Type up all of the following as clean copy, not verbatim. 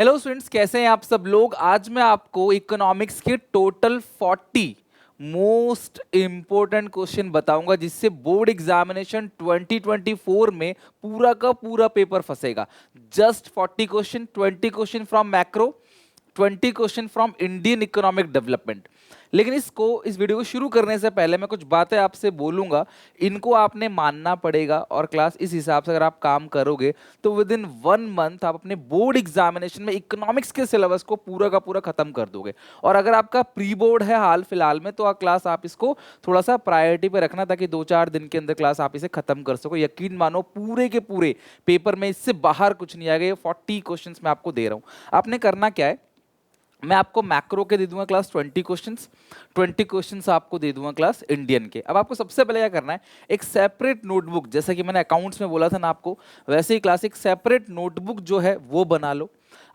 Hello students, कैसे हैं आप सब लोग। आज मैं आपको इकोनॉमिक्स के टोटल 40 मोस्ट इंपॉर्टेंट क्वेश्चन बताऊंगा जिससे बोर्ड एग्जामिनेशन 2024 में पूरा का पूरा पेपर फंसेगा। Just 40 question, 20 question from macro, 20 question from Indian economic development. लेकिन इस वीडियो को शुरू करने से पहले मैं कुछ बातें आपसे बोलूंगा, इनको आपने मानना पड़ेगा और क्लास इस हिसाब से अगर आप काम करोगे तो विद इन 1 मंथ आप अपने बोर्ड एग्जामिनेशन में इकोनॉमिक्स के सिलेबस को पूरा का पूरा खत्म कर दोगे। और अगर आपका प्री बोर्ड है हाल फिलहाल में, तो क्लास आप इसको थोड़ा सा प्रायोरिटी पे रखना ताकि 2-4 दिन के अंदर क्लास आप इसे खत्म कर सको। यकीन मानो पूरे के पूरे पेपर में इससे बाहर कुछ नहीं आएगा। ये 40 क्वेश्चन मैं आपको दे रहा हूं। आपने करना क्या है, मैं आपको मैक्रो के दे दूंगा क्लास 20 क्वेश्चंस, 20 क्वेश्चंस आपको दे दूंगा क्लास इंडियन के। अब आपको सबसे पहले क्या करना है, एक सेपरेट नोटबुक, जैसा कि मैंने अकाउंट्स में बोला था ना आपको, वैसे ही क्लास एक सेपरेट नोटबुक जो है वो बना लो।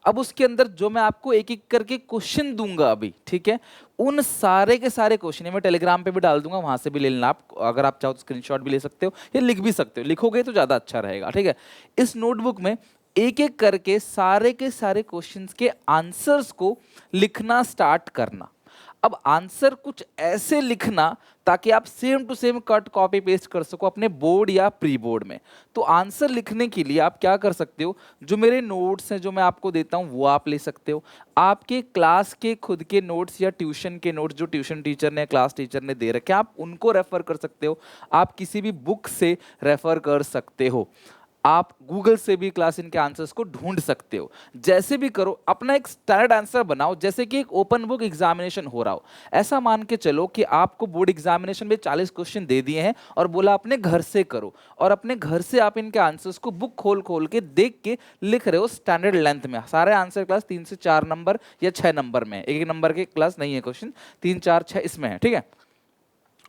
अब उसके अंदर जो मैं आपको एक एक करके क्वेश्चन दूंगा अभी, ठीक है, उन सारे के सारे क्वेश्चन मैं टेलीग्राम पे भी डाल दूंगा, वहां से भी ले लेना आप। अगर आप चाहो तो स्क्रीनशॉट भी ले सकते हो या लिख भी सकते हो, लिखोगे तो ज्यादा अच्छा रहेगा, ठीक है। इस नोटबुक में एक एक करके सारे के सारे क्वेश्चंस के आंसर्स को लिखना स्टार्ट करना। अब आंसर कुछ ऐसे लिखना ताकि आप same to same cut copy paste कर सको अपने बोर्ड या प्री बोर्ड में। तो आंसर लिखने के लिए आप क्या कर सकते हो, जो मेरे नोट्स हैं जो मैं आपको देता हूं वो आप ले सकते हो। आपके क्लास के खुद के नोट्स या ट्यूशन के नोट्स जो ट्यूशन टीचर ने, क्लास टीचर ने दे रखे, आप उनको रेफर कर सकते हो। आप किसी भी बुक से रेफर कर सकते हो। आप गूगल से भी क्लास इनके आंसर्स को ढूंढ सकते हो। जैसे भी करो, अपना एक स्टैंडर्ड आंसर बनाओ, जैसे कि एक ओपन बुक एग्जामिनेशन हो रहा हो। ऐसा मान के चलो कि आपको बोर्ड एग्जामिनेशन में 40 क्वेश्चन दे दिए हैं और बोला अपने घर से करो, और अपने घर से आप इनके आंसर्स को बुक खोल खोल के देख के लिख रहे हो स्टैंडर्ड लेंथ में। सारे आंसर क्लास 3 से 4 नंबर या 6 नंबर में, एक एक नंबर के क्लास नहीं है क्वेश्चन, 3 4 6 इसमें है, ठीक है।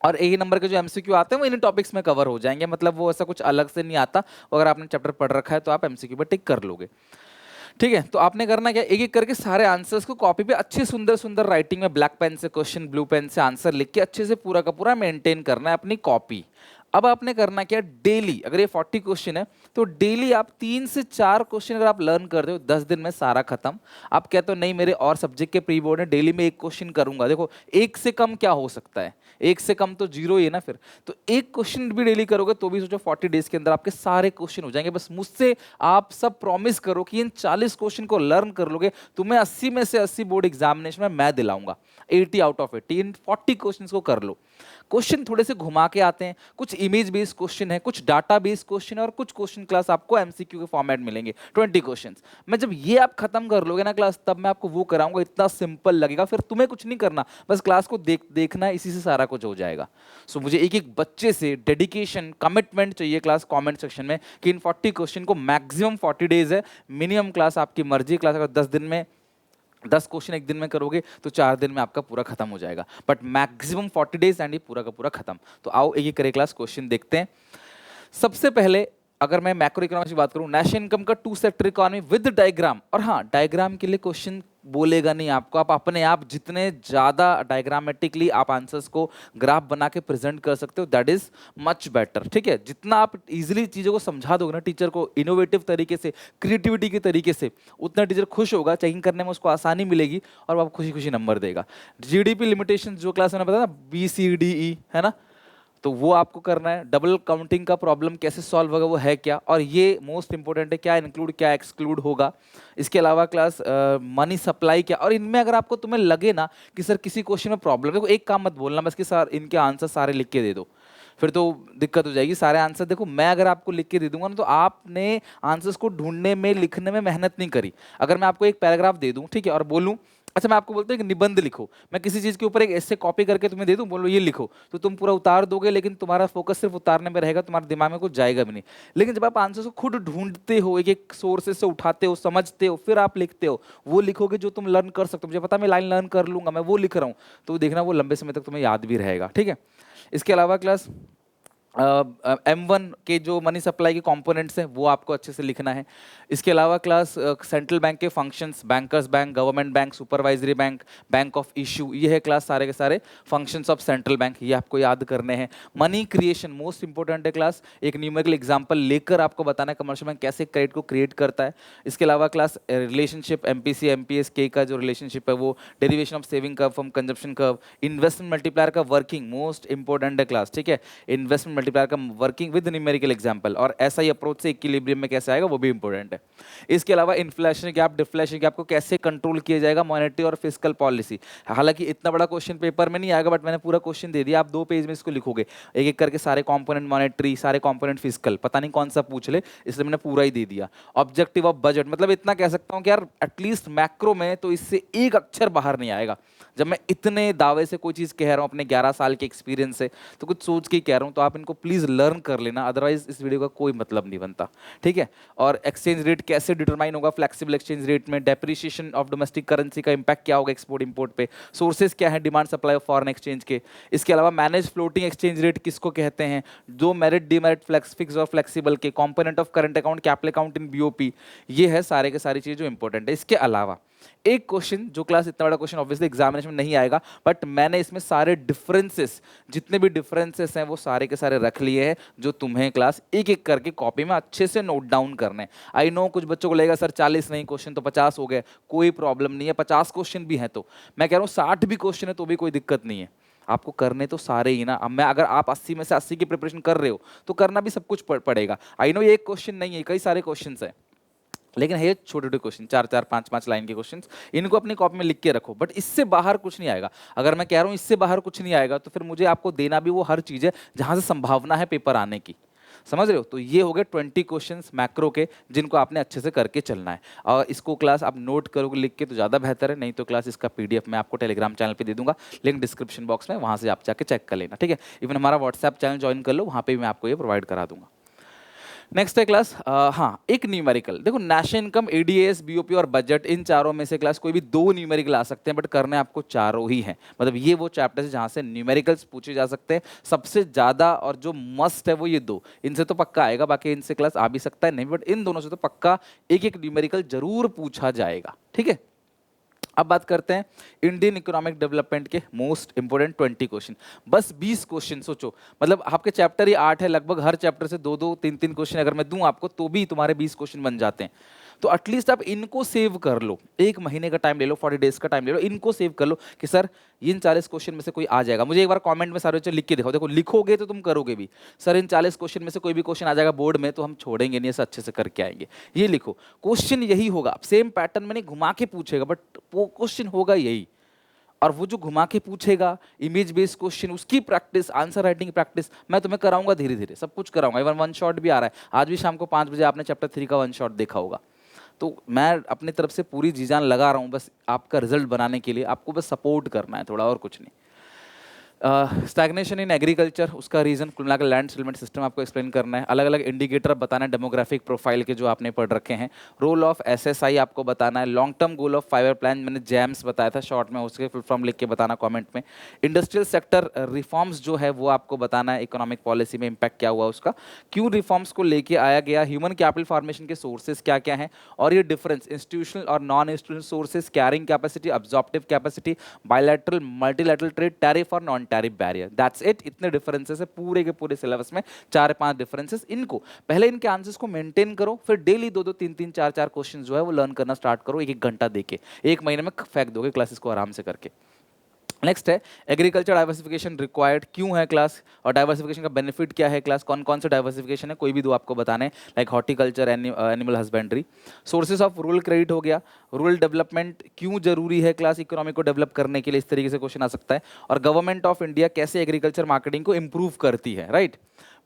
और एक ही नंबर के जो एमसीक्यू आते हैं वो इन टॉपिक्स में कवर हो जाएंगे, मतलब वो ऐसा कुछ अलग से नहीं आता। अगर आपने चैप्टर पढ़ रखा है तो आप एमसीक्यू पर टिक कर लोगे, ठीक है। तो आपने करना क्या, एक एक करके सारे आंसर्स को कॉपी पे अच्छे सुंदर सुंदर राइटिंग में ब्लैक पेन से क्वेश्चन, ब्लू पेन से आंसर लिख के अच्छे से पूरा का पूरा मेंटेन करना है अपनी कॉपी। अब आपने करना क्या, डेली, अगर ये 40 क्वेश्चन है तो डेली आप 3 से 4 क्वेश्चन अगर आप लर्न कर दो, 10 दिन में सारा खत्म। आप कहते हो नहीं मेरे और सब्जेक्ट के प्री बोर्ड है, डेली में एक क्वेश्चन करूंगा, देखो एक से कम क्या हो सकता है, एक से कम तो जीरो ही है ना फिर। तो एक क्वेश्चन भी डेली करोगे तो भी सोचो 40 डेज के अंदर आपके सारे क्वेश्चन हो जाएंगे। बस मुझसे आप सब प्रॉमिस करो कि इन 40 क्वेश्चन को लर्न कर लोगे, तुम्हें 80 में से 80 बोर्ड एग्जामिनेशन में मैं दिलाऊंगा, 80 आउट ऑफ 80। इन 40 क्वेश्चन को कर लो। क्वेश्चन थोड़े से घुमा के आते हैं, कुछ इमेज बेस्ड क्वेश्चन है, कुछ डाटा बेस्ड क्वेश्चन है, और कुछ क्वेश्चन क्लास आपको एमसीक्यू के फॉर्मेट मिलेंगे 20 क्वेश्चंस। मैं जब ये आप खत्म कर लोगे ना क्लास, तब मैं आपको वो कराऊंगा, इतना सिंपल लगेगा, फिर तुम्हें कुछ नहीं करना, बस क्लास को देखना है, इसी से सारा कुछ हो जाएगा। सो मुझे एक एक बच्चे से डेडिकेशन, कमिटमेंट चाहिए क्लास कमेंट सेक्शन में कि इन 40 क्वेश्चन को, मैक्सिमम 40 डेज है, मिनिमम क्लास आपकी मर्जी, क्लास अगर 10 दिन में 10 क्वेश्चन एक दिन में करोगे तो 4 दिन में आपका पूरा खत्म हो जाएगा, बट मैक्सिमम 40 डेज एंड ये पूरा का पूरा खत्म। तो आओ एक एक करे क्लास क्वेश्चन देखते हैं। सबसे पहले अगर मैं मैक्रो इकोनॉमिक्स की बात करूं, नेशनल इनकम का 2 सेक्टर इकोनॉमी विद डायग्राम, और हाँ डायग्राम के लिए क्वेश्चन बोलेगा नहीं आपको, आप अपने आप जितने ज्यादा डायग्रामेटिकली आप आंसर्स को ग्राफ बना के प्रेजेंट कर सकते हो, दैट इज मच बेटर, ठीक है। जितना आप इजीली चीजों को समझा दोगे ना टीचर को, इनोवेटिव तरीके से, क्रिएटिविटी के तरीके से, उतना टीचर खुश होगा, चेकिंग करने में उसको आसानी मिलेगी और वो आप खुशी खुशी नंबर देगा। जीडीपी लिमिटेशन जो क्लास मैंने बताया ना, BCDE है ना, तो वो आपको करना है। डबल काउंटिंग का प्रॉब्लम कैसे सॉल्व होगा, वो है क्या, और ये मोस्ट इंपोर्टेंट है, क्या इंक्लूड क्या एक्सक्लूड होगा। इसके अलावा क्लास मनी सप्लाई क्या, और इनमें अगर आपको तुम्हें लगे ना कि सर किसी क्वेश्चन में प्रॉब्लम है, तो एक काम मत बोलना बस कि सर इनके आंसर सारे लिख के दे दो, फिर तो दिक्कत हो जाएगी। सारे आंसर देखो, मैं अगर आपको लिख के दे दूंगा ना, तो आपने आंसर्स को ढूंढने में, लिखने में मेहनत नहीं करी। अगर मैं आपको एक पैराग्राफ दे दूं, ठीक है, और बोलूं अच्छा मैं आपको बोलता हूँ कि निबंध लिखो, मैं किसी चीज के ऊपर एक ऐसे कॉपी करके तुम्हें दे दूं, बोलो ये लिखो, तो तुम पूरा उतार दोगे, लेकिन तुम्हारा फोकस सिर्फ उतारने में रहेगा, तुम्हारे दिमाग में कुछ जाएगा भी नहीं। लेकिन जब आप आंसर को खुद ढूंढते हो, एक एक सोर्सेस से उठाते हो, समझते हो, फिर आप लिखते हो, वो लिखोगे जो तुम लर्न कर सकते हो। मुझे पता मैं लाइन लर्न कर लूंगा, मैं वो लिख रहा हूँ, तो देखना वो लंबे समय तक तुम्हें याद भी रहेगा, ठीक है। इसके अलावा क्लास M1 के जो मनी सप्लाई के कंपोनेंट्स हैं वो आपको अच्छे से लिखना है। इसके अलावा क्लास सेंट्रल बैंक के functions, bankers bank, government bank, supervisory bank, bank of issue, ये है क्लास सारे के सारे फंक्शंस ऑफ सेंट्रल बैंक, ये आपको याद करने हैं। मनी क्रिएशन मोस्ट इंपॉर्टेंट है क्लास, एक न्यूमेरिकल एग्जाम्पल लेकर आपको बताना है कमर्शियल बैंक कैसे क्रेडिट को क्रिएट करता है। इसके अलावा क्लास रिलेशनशिप एमपीसी एमपीएस के का जो रिलेशनशिप है वो derivation of saving curve from consumption curve, investment multiplier का वर्किंग मोस्ट इंपॉर्टेंट है क्लास, ठीक है, इन्वेस्टमेंट मल्टीप्लायर का वर्किंग विद न्यूमेरिकल एग्जांपल, और ऐसा ही अप्रोच से इक्विलिब्रियम में कैसे आएगा वो भी इंपॉर्टेंट है। इसके अलावा इन्फ्लेशन गैप डिफ्लेशन गैप को कैसे कंट्रोल किया जाएगा, मॉनेटरी और फिस्कल पॉलिसी। हालांकि इतना बड़ा क्वेश्चन पेपर में नहीं आएगा, बट मैंने पूरा क्वेश्चन दे दिया, आप 2 पेज में इसको लिखोगे एक एक करके, सारे कंपोनेंट मॉनेटरी, सारे कंपोनेंट फिस्कल, पता नहीं कौन सा पूछ ले, इसलिए मैंने पूरा ही दे दिया। ऑब्जेक्टिव ऑफ बजट, मतलब इतना कह सकता हूं कि यार एटलीस्ट मैक्रो में तो इससे एक अक्षर बाहर नहीं आएगा। जब मैं इतने दावे से कोई चीज़ कह रहा हूँ अपने 11 साल के एक्सपीरियंस से, तो कुछ सोच के ही कह रहा हूँ, तो आप इनको प्लीज़ लर्न कर लेना, अदरवाइज इस वीडियो का कोई मतलब नहीं बनता, ठीक है। और एक्सचेंज रेट कैसे डिटरमाइन होगा फ्लेक्सिबल एक्सचेंज रेट में, डेप्रिसिएशन ऑफ डोमेस्टिक करेंसी का इंपैक्ट क्या होगा एक्सपोर्ट इंपोर्ट पे, सोर्सेज क्या है demand supply of foreign exchange के। इसके अलावा मैनेज फ्लोटिंग एक्सचेंज रेट किसको कहते हैं, जो मेरिट डीमेरिट फ्लेक्स फिक्स और फ्लेक्सिबल के component of current account, capital account in BOP, ये है सारे के सारी चीज़ जो इंपॉर्टेंट है। इसके अलावा एक क्वेश्चन जो क्लास इतना बड़ा क्वेश्चन ऑब्वियसली एग्जामिनेशन में नहीं आएगा, बट मैंने इसमें सारे डिफरेंसेस, जितने भी डिफरेंसेस हैं वो सारे के सारे रख लिए हैं, जो तुम्हें क्लास एक एक करके कॉपी में अच्छे से नोट डाउन करने हैं। आई नो कुछ बच्चों को लगेगा सर 40 नहीं क्वेश्चन तो 50 हो गए, कोई प्रॉब्लम नहीं है, 50 क्वेश्चन भी हैं तो मैं कह रहा हूँ 60 भी क्वेश्चन है तो भी कोई दिक्कत नहीं है, आपको करने तो सारे ही ना। अब मैं अगर आप 80 में से 80 की प्रिपरेशन कर रहे हो तो करना भी सब कुछ पड़ेगा। आई नो ये एक क्वेश्चन नहीं है, कई सारे क्वेश्चन है, लेकिन है छोटे छोटे क्वेश्चन, 4 4 5 5 लाइन के क्वेश्चंस, इनको अपनी कॉपी में लिख के रखो, बट इससे बाहर कुछ नहीं आएगा। अगर मैं कह रहा हूँ इससे बाहर कुछ नहीं आएगा तो फिर मुझे आपको देना भी वो हर चीज़ है जहाँ से संभावना है पेपर आने की, समझ रहे हो। तो ये हो गए 20 क्वेश्चंस मैक्रो के, जिनको आपने अच्छे से करके चलना है, और इसको क्लास आप नोट करोगे लिख के तो ज़्यादा बेहतर है, नहीं तो क्लास इसका पीडीएफ मैं आपको टेलीग्राम चैनल पे दे दूंगा, लिंक डिस्क्रिप्शन बॉक्स में, वहाँ से आप जाके चेक कर लेना, ठीक है। इवन हमारा व्हाट्सएप चैनल ज्वाइन कर लो, वहाँ पे भी मैं आपको ये प्रोवाइड करा दूंगा। नेक्स्ट है क्लास हाँ एक न्यूमेरिकल, देखो नेशनल इनकम, एडीएस, बीओपी और बजट, इन चारों में से क्लास कोई भी 2 न्यूमेरिकल आ सकते हैं, बट करने आपको चारों ही हैं। मतलब ये वो चैप्टर है जहाँ से न्यूमेरिकल्स पूछे जा सकते हैं सबसे ज़्यादा, और जो मस्ट है वो ये 2, इनसे तो पक्का आएगा, बाकी इनसे क्लास आ भी सकता है नहीं, बट इन दोनों से तो पक्का एक एक न्यूमेरिकल जरूर पूछा जाएगा, ठीक है। अब बात करते हैं इंडियन इकोनॉमिक डेवलपमेंट के मोस्ट इंपोर्टेंट 20 क्वेश्चन, बस 20 क्वेश्चन सोचो, मतलब आपके चैप्टर ही 8 है, लगभग हर चैप्टर से 2 2 3 3 क्वेश्चन अगर मैं दूं आपको तो भी तुम्हारे 20 क्वेश्चन बन जाते हैं। तो एटलीस्ट आप इनको सेव कर लो, 1 महीने का टाइम ले लो, 40 डेज का टाइम ले लो, इनको सेव कर लो कि सर इन 40 क्वेश्चन में से कोई आ जाएगा। मुझे एक बार कमेंट में सारे बच्चे लिख के दिखाओ, देखो लिखोगे तो तुम करोगे भी, सर इन 40 क्वेश्चन में से कोई भी क्वेश्चन आ जाएगा बोर्ड में तो हम छोड़ेंगे नहीं, ऐसा अच्छे से करके आएंगे। ये लिखो, क्वेश्चन यही होगा, सेम पैटर्न में नहीं घुमा के पूछेगा, बट वो क्वेश्चन होगा यही, और वो जो घुमा के पूछेगा इमेज बेस्ड क्वेश्चन, उसकी प्रैक्टिस, आंसर राइटिंग प्रैक्टिस मैं तुम्हें कराऊंगा, धीरे धीरे सब कुछ कराऊंगा। इवन 1 शॉट भी आ रहा है, आज भी शाम को 5 बजे आपने चैप्टर 3 का 1 शॉट देखा होगा। तो मैं अपनी तरफ से पूरी जी जान लगा रहा हूँ बस आपका रिजल्ट बनाने के लिए, आपको बस सपोर्ट करना है थोड़ा, और कुछ नहीं। स्टैग्नेशन इन एग्रीकल्चर, उसका रीजन कुल मिलाकर लैंड सेटलमेंट सिस्टम आपको एक्सप्लेन करना है, अलग अलग इंडिकेटर बताना है डेमोग्राफिक प्रोफाइल के जो आपने पढ़ रखे हैं, रोल ऑफ एसएसआई आपको बताना है, long term goal of 5 year plan मैंने जैम्स बताया था शॉर्ट में, उसके फुल फॉर्म लिख के बताना कमेंट में, इंडस्ट्रियल सेक्टर रिफॉर्म्स जो है वो आपको बताना है, इकोनॉमिक पॉलिसी में इंपैक्ट क्या हुआ उसका, क्यों रिफॉर्म्स को लेके आया गया, ह्यूमन कैपिटल फॉर्मेशन के सोर्सेज क्या क्या हैं, और ये डिफरेंस इंस्टीट्यूशनल और non institutional sources, carrying capacity, absorptive capacity, bilateral multilateral trade, tariff और non tariff barrier, that's it. इतने डिफरेंसेस है पूरे के पूरे सिलेबस में, 4-5 डिफरेंसेस, इनको पहले इनके आंसर्स को मेंटेन करो, फिर डेली 2 2 3 3 4 4 क्वेश्चन जो है वो लर्न करना स्टार्ट करो, 1 1 घंटा देके, 1 महीने में फेंक दोगे क्लासेस को आराम से करके। नेक्स्ट है एग्रीकल्चर डाइवर्सिफिकेशन रिक्वायर्ड क्यों है क्लास, और डाइवर्सिफिकेशन का बेनिफिट क्या है क्लास, कौन कौन से डाइवर्सिफिकेशन है, कोई भी 2 आपको बताने, like horticulture, animal husbandry. Sources of rural credit हो गया, रूरल डेवलपमेंट क्यों जरूरी है क्लास इकोनॉमी को डेवलप करने के लिए, इस तरीके से क्वेश्चन आ सकता है, और गवर्नमेंट ऑफ इंडिया कैसे एग्रीकल्चर मार्केटिंग को इंप्रूव करती है, राइट।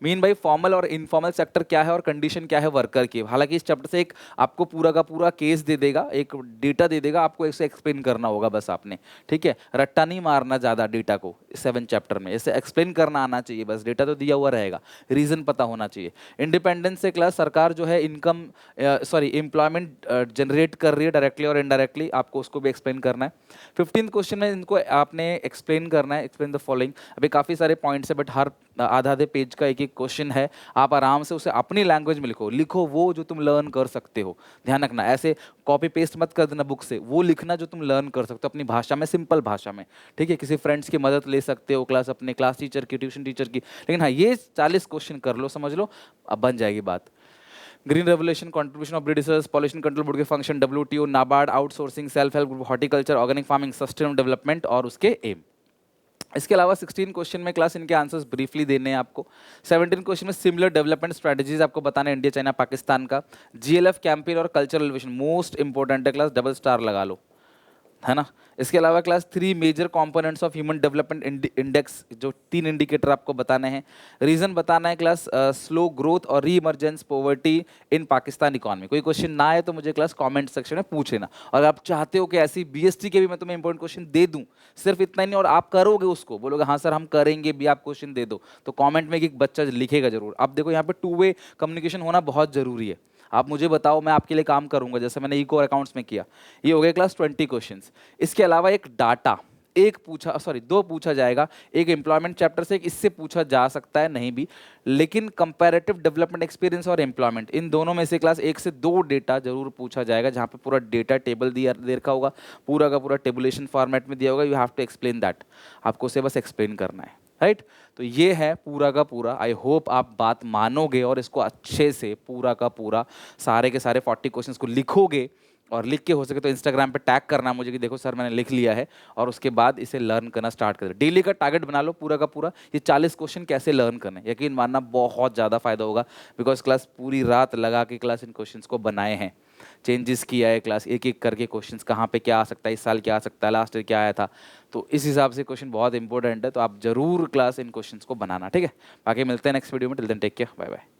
मीन भाई फॉर्मल और इनफॉर्मल सेक्टर क्या है और कंडीशन क्या है वर्कर की। हालांकि इस चैप्टर से एक आपको पूरा का पूरा केस दे देगा, एक डेटा दे देगा, आपको इसे एक्सप्लेन करना होगा बस आपने, ठीक है, रट्टा नहीं मारना ज़्यादा डेटा को 7 चैप्टर में, इसे एक्सप्लेन करना आना चाहिए, बस डेटा तो दिया हुआ रहेगा, रीज़न पता होना चाहिए। इंडिपेंडेंस से क्लास सरकार जो है इनकम एम्प्लॉयमेंट जनरेट कर रही है डायरेक्टली और इनडायरेक्टली, आपको उसको भी एक्सप्लेन करना है। 15th क्वेश्चन में इनको आपने एक्सप्लेन करना है, एक्सप्लेन द फॉलोइंग। अभी काफ़ी सारे पॉइंट्स है बट हर आधा आधे पेज का एक एक क्वेश्चन है, आप आराम से उसे अपनी लैंग्वेज में लिखो, लिखो वो जो तुम लर्न कर सकते हो। ध्यान रखना, ऐसे कॉपी पेस्ट मत कर देना बुक से, वो लिखना जो तुम लर्न कर सकते हो अपनी भाषा में, सिंपल भाषा में। ठीक है, किसी फ्रेंड्स की मदद ले सकते हो, अपने क्लास टीचर की, ट्यूशन टीचर की, लेकिन हाँ ये 40 क्वेश्चन कर लो, समझ लो, अब बन जाएगी बात। Green revolution, contribution of Britishers, pollution control board के function, WTO, NABARD, outsourcing, self help group, horticulture, organic farming, sustainable development और उसके एम। इसके अलावा 16 क्वेश्चन में क्लास इनके आंसर्स ब्रीफली देने हैं आपको। 17 क्वेश्चन में सिमिलर डेवलपमेंट स्ट्रेटजीज आपको बताना है, इंडिया, चाइना, पाकिस्तान का। जीएलएफ कैंपेन और कल्चरल एलिवेशन मोस्ट इंपॉर्टेंट है क्लास, डबल स्टार लगा लो, है ना। इसके अलावा class 3 major components of human development index, जो 3 इंडिकेटर आपको बताने हैं। रीजन बताना है क्लास, स्लो ग्रोथ और री emergence poverty in Pakistan economy. कोई क्वेश्चन ना आए तो मुझे क्लास कमेंट सेक्शन में पूछ लेना, और आप चाहते हो कि ऐसी बीएसटी के भी मैं तुम्हें इंपॉर्टेंट क्वेश्चन दे दूं, सिर्फ इतना ही नहीं, और आप करोगे उसको, बोलोगे हाँ सर हम करेंगे भी, आप क्वेश्चन दे दो, तो कॉमेंट में एक बच्चा लिखेगा जरूर। अब देखो यहाँ पे 2 वे कम्युनिकेशन होना बहुत जरूरी है। आप मुझे बताओ, मैं आपके लिए काम करूंगा, जैसे मैंने इको अकाउंट्स में किया। ये हो गए क्लास 20 क्वेश्चंस। इसके अलावा एक डाटा, दो पूछा जाएगा, एक एम्प्लॉयमेंट चैप्टर से, एक इससे पूछा जा सकता है, नहीं भी, लेकिन कंपैरेटिव डेवलपमेंट एक्सपीरियंस और एम्प्लॉयमेंट, इन दोनों में से क्लास 1 से 2 डेटा जरूर पूछा जाएगा, जहां पे पूरा डेटा टेबल दिया दे रखा होगा, पूरा का पूरा टेबुलेशन फॉर्मेट में दिया होगा, you have to explain that, आपको उसे बस एक्सप्लेन करना है, राइट। तो ये है पूरा का पूरा। आई होप आप बात मानोगे और इसको अच्छे से पूरा का पूरा सारे के सारे 40 क्वेश्चंस को लिखोगे, और लिख के हो सके तो इंस्टाग्राम पे टैग करना मुझे कि देखो सर मैंने लिख लिया है, और उसके बाद इसे लर्न करना स्टार्ट कर दो। डेली का टारगेट बना लो पूरा का पूरा, ये 40 क्वेश्चन कैसे लर्न करने, यकीन मानना बहुत ज़्यादा फायदा होगा, बिकॉज क्लास पूरी रात लगा के क्लास इन क्वेश्चंस को बनाए हैं, चेंजेस किया है क्लास, एक एक करके क्वेश्चंस कहाँ पे क्या आ सकता है, इस साल क्या आ सकता है, लास्ट ईयर क्या आया था, तो इस हिसाब से क्वेश्चन बहुत इंपॉर्टेंट है, तो आप जरूर क्लास इन क्वेश्चंस को बनाना, ठीक है। बाकी मिलते हैं नेक्स्ट वीडियो में, till then take care, bye bye.